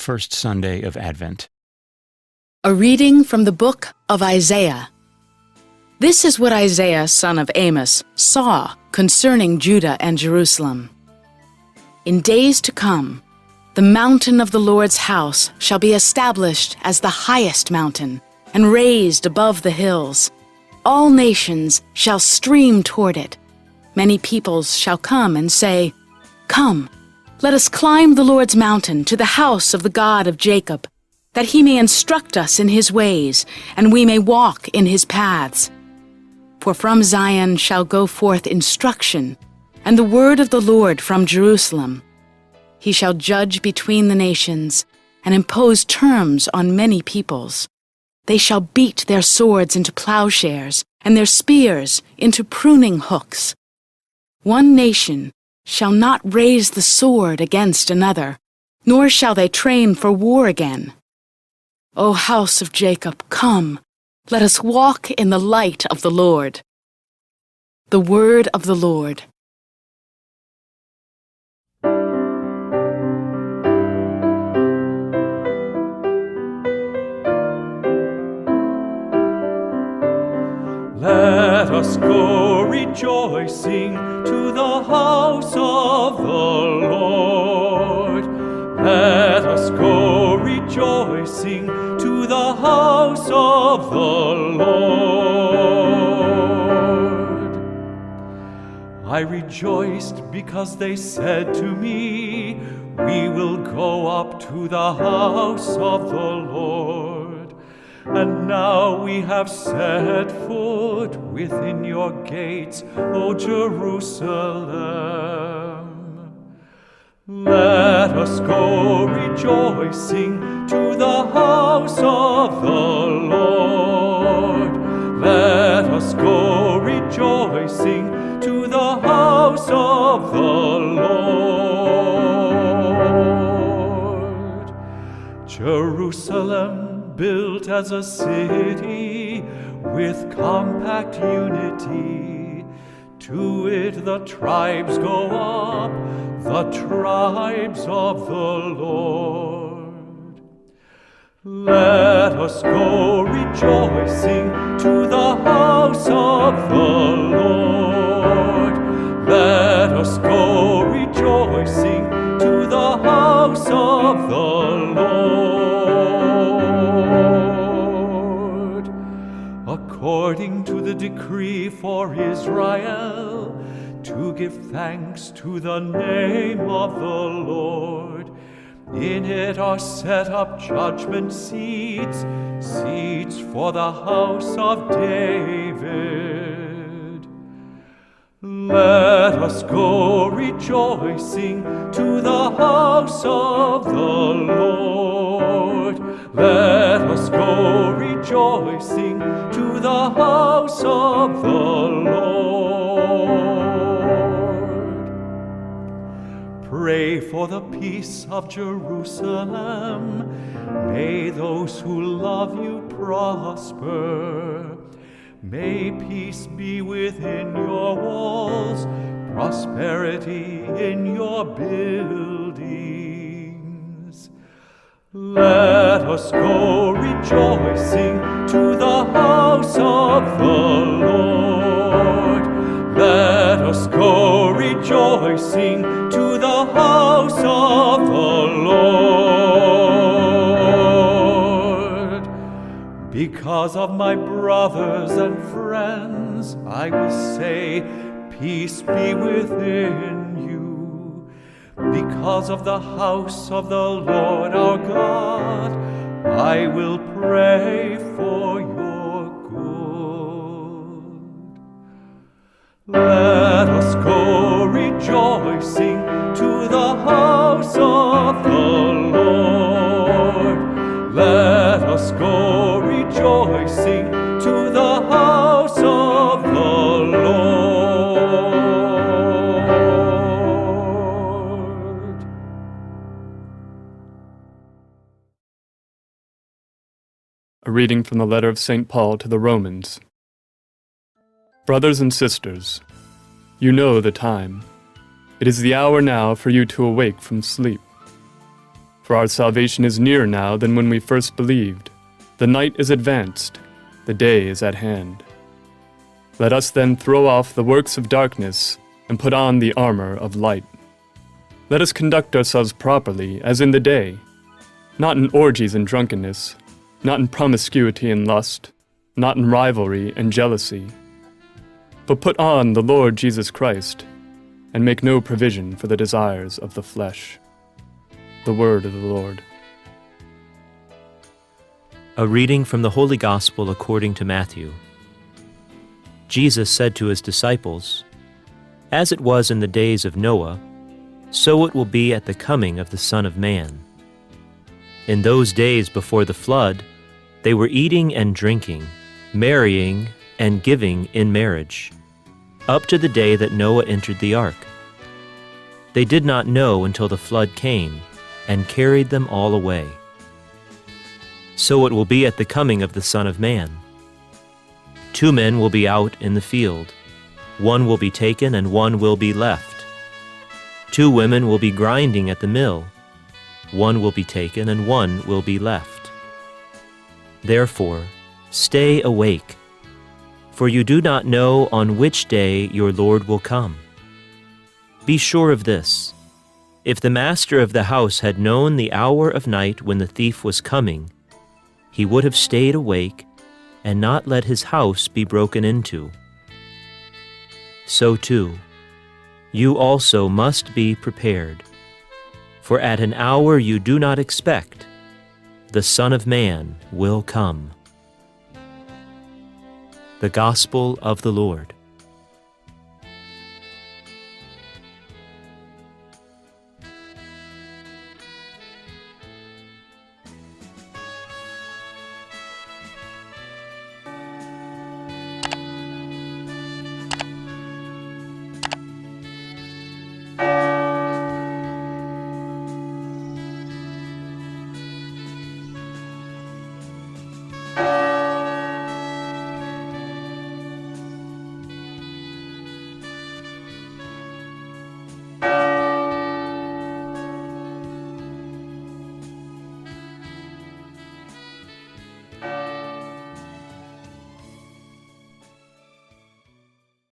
first Sunday of Advent. A reading from the book of Isaiah. This is what Isaiah, son of Amos, saw concerning Judah and Jerusalem. In days to come, the mountain of the Lord's house shall be established as the highest mountain, and raised above the hills. All nations shall stream toward it. Many peoples shall come and say, "Come, let us climb the Lord's mountain to the house of the God of Jacob, that he may instruct us in his ways, and we may walk in his paths. For from Zion shall go forth instruction, and the word of the Lord from Jerusalem. He shall judge between the nations, and impose terms on many peoples. They shall beat their swords into plowshares, and their spears into pruning hooks. One nation shall not raise the sword against another, nor shall they train for war again. O house of Jacob, come, let us walk in the light of the Lord." The word of the Lord. Let us go rejoicing to the house of the Lord. Let us go rejoicing to the house of the Lord. I rejoiced because they said to me, "We will go up to the house of the Lord." And now we have set foot within your gates, O Jerusalem. Let us go rejoicing to the house of the Lord. Let us go rejoicing to the house of the Lord. Jerusalem, built as a city with compact unity, to it the tribes go up, the tribes of the Lord. Let us go rejoicing to the house of the Lord. Let us go rejoicing to the house of the Lord. According to the decree for Israel, to give thanks to the name of the Lord. In it are set up judgment seats, seats for the house of David. Let us go rejoicing to the house of the Lord. Let us go rejoicing to the house of the Lord. Pray for the peace of Jerusalem. May those who love you prosper. May peace be within your walls, prosperity in your buildings. Let us go rejoicing to the house of the Lord. Let us go rejoicing to the house of the Lord. Because of my brothers and friends, I will say, "Peace be within you." Because of the house of the Lord our God, I will pray for your good. Let us go rejoicing to the house of the Lord. Let us go rejoicing to the house of the Lord. A reading from the letter of St. Paul to the Romans. Brothers and sisters, you know the time. It is the hour now for you to awake from sleep. For our salvation is nearer now than when we first believed. The night is advanced, the day is at hand. Let us then throw off the works of darkness and put on the armor of light. Let us conduct ourselves properly as in the day, not in orgies and drunkenness, not in promiscuity and lust, not in rivalry and jealousy, but put on the Lord Jesus Christ, and make no provision for the desires of the flesh. The word of the Lord. A reading from the Holy Gospel according to Matthew. Jesus said to his disciples, "As it was in the days of Noah, so it will be at the coming of the Son of Man. In those days before the flood, they were eating and drinking, marrying and giving in marriage, up to the day that Noah entered the ark. They did not know until the flood came and carried them all away. So it will be at the coming of the Son of Man. 2 men will be out in the field. One will be taken and one will be left. 2 women will be grinding at the mill. One will be taken and one will be left. Therefore, stay awake, for you do not know on which day your Lord will come. Be sure of this: if the master of the house had known the hour of night when the thief was coming, he would have stayed awake and not let his house be broken into. So too, you also must be prepared, for at an hour you do not expect, the Son of Man will come." The Gospel of the Lord.